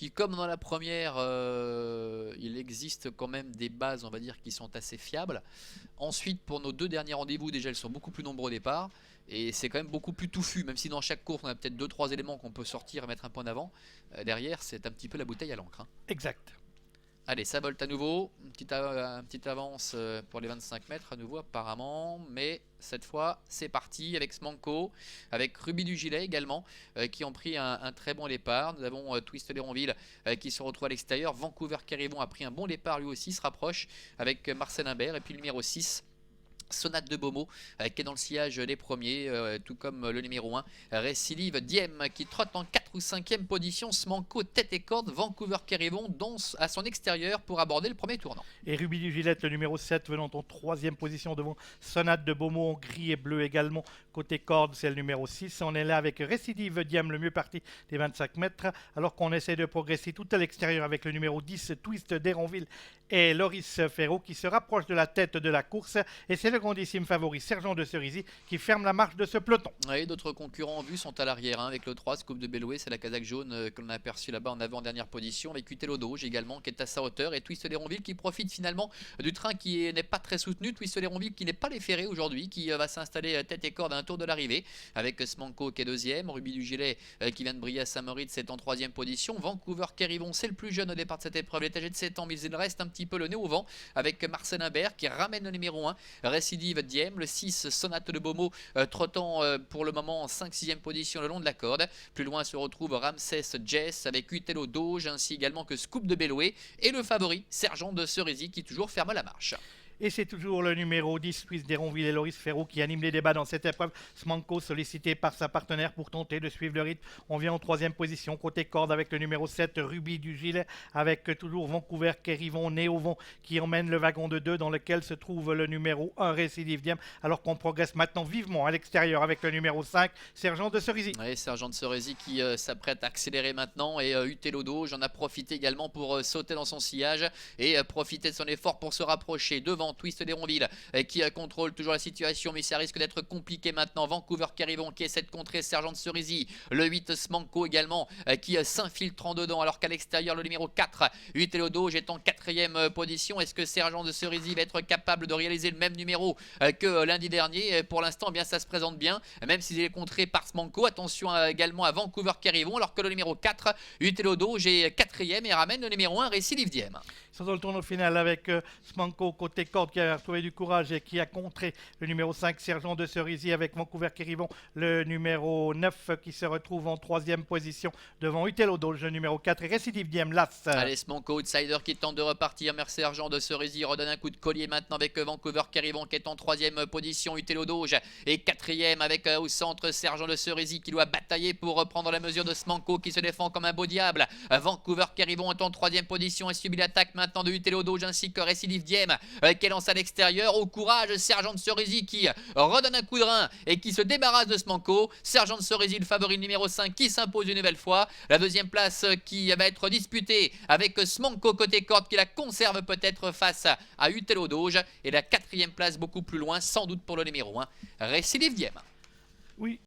qui, comme dans la première, il existe quand même des bases, on va dire, qui sont assez fiables. Ensuite, pour nos deux derniers rendez-vous, déjà, elles sont beaucoup plus nombreux au départ. Et c'est quand même beaucoup plus touffu, même si dans chaque course, on a peut-être 2-3 éléments qu'on peut sortir et mettre un point d'avant. Derrière, c'est un petit peu la bouteille à l'encre, hein. Exact. Allez, ça volte à nouveau. Une petite avance pour les 25 mètres à nouveau apparemment. Mais cette fois, c'est parti avec Smanko, avec Ruby du Gilet également, qui ont pris un très bon départ. Nous avons Twist Léronville qui se retrouve à l'extérieur. Vancouver Caribon a pris un bon départ lui aussi, se rapproche avec Marcel Imbert. Et puis le numéro 6. Sonate de Beaumont qui est dans le sillage des premiers, tout comme le numéro 1, Récidive Diem qui trotte en 4 ou 5e position, Smanko tête et corde, Vancouver Caribon à son extérieur pour aborder le premier tournant. Et Ruby du Gillette, le numéro 7, venant en 3e position devant Sonate de Beaumont, gris et bleu également. Côté corde, c'est le numéro 6. On est là avec Récidive Diem, le mieux parti des 25 mètres, alors qu'on essaie de progresser tout à l'extérieur avec le numéro 10, Twist d'Héronville et Loris Ferraud qui se rapproche de la tête de la course. Et c'est le grandissime favori, Sergent de Cerisy, qui ferme la marche de ce peloton. Oui, d'autres concurrents en vue sont à l'arrière, hein, avec le 3, Scoop de Belloué, c'est la casaque jaune que l'on a aperçu là-bas en avant-dernière position, avec Utello Doge également qui est à sa hauteur, et Twist Léronville qui profite finalement du train qui n'est pas très soutenu, Twist Léronville qui n'est pas les ferrés aujourd'hui, qui va s'installer tête et corde à un tour de l'arrivée, avec Smanko qui est 2e, Ruby du Gilet qui vient de briller à Saint-Moritz, c'est en 3e position, Vancouver Caribon, c'est le plus jeune au départ de cette épreuve, il est âgé de 7 ans, mais il reste un petit peu le nez au vent, avec Marcel Imbert qui ramène le numéro 1, Récidive Diem, le 6, Sonate de Beaumont, trottant pour le moment en 5-6e position le long de la corde. Plus loin se retrouve Ramsès Jess avec Utello Doge, ainsi également que Scoop de Belloué, et le favori, Sergent de Cerisy, qui toujours ferme la marche. Et c'est toujours le numéro 10, Twist d'Héronville et Loris Ferraud qui anime les débats dans cette épreuve. Smanko sollicité par sa partenaire pour tenter de suivre le rythme. On vient en 3e position, côté corde avec le numéro 7, Ruby du Gilet, avec toujours Vancouver Caribon, né au vent, qui emmène le wagon de 2 dans lequel se trouve le numéro 1, Récidive Diem, alors qu'on progresse maintenant vivement à l'extérieur avec le numéro 5, Sergent de Cerisy. Oui, Sergent de Cerisy qui s'apprête à accélérer maintenant, et Utello Doge en a profité également pour sauter dans son sillage et profiter de son effort pour se rapprocher devant Twist d'Héronville qui contrôle toujours la situation, mais ça risque d'être compliqué maintenant. Vancouver Caribon qui essaie de contrer Sergent de Cerisy, le 8 Smanko également qui s'infiltre en dedans, alors qu'à l'extérieur le numéro 4 Utello Doge est en 4e position. Est-ce que Sergent de Cerisy va être capable de réaliser le même numéro que lundi dernier? Pour l'instant, eh bien ça se présente bien, même s'il est contré par Smanko. Attention également à Vancouver Caribon, alors que le numéro 4 Utello Doge est 4e et ramène le numéro 1 Récidive Diem. Ils sont dans le tournoi final avec Smanko côté corde qui a retrouvé du courage et qui a contré le numéro 5, Sergent de Cerisy, avec Vancouver Caribon, le numéro 9 qui se retrouve en 3e position devant Utello Doge, le numéro 4 et Récidive Diem Las. Allez, Smanko outsider qui tente de repartir, merci Sergent de Cerisy, redonne un coup de collier maintenant avec Vancouver Caribon qui est en 3e position, Utello Doge et 4e avec au centre Sergent de Cerisy qui doit batailler pour reprendre la mesure de Smanko qui se défend comme un beau diable. Vancouver Caribon est en 3e position et subit l'attaque maintenant de Utello Doge ainsi que Récidive Diem qui lance à l'extérieur. Au courage, Sergent de Cerisy qui redonne un coup de rein et qui se débarrasse de Smanko. Sergent de Cerisy, le favori numéro 5 qui s'impose une nouvelle fois. La 2e place qui va être disputée avec Smanko côté corde qui la conserve peut-être face à Utello Doge. Et la 4e place beaucoup plus loin, sans doute pour le numéro 1, Récidive Diem. Oui.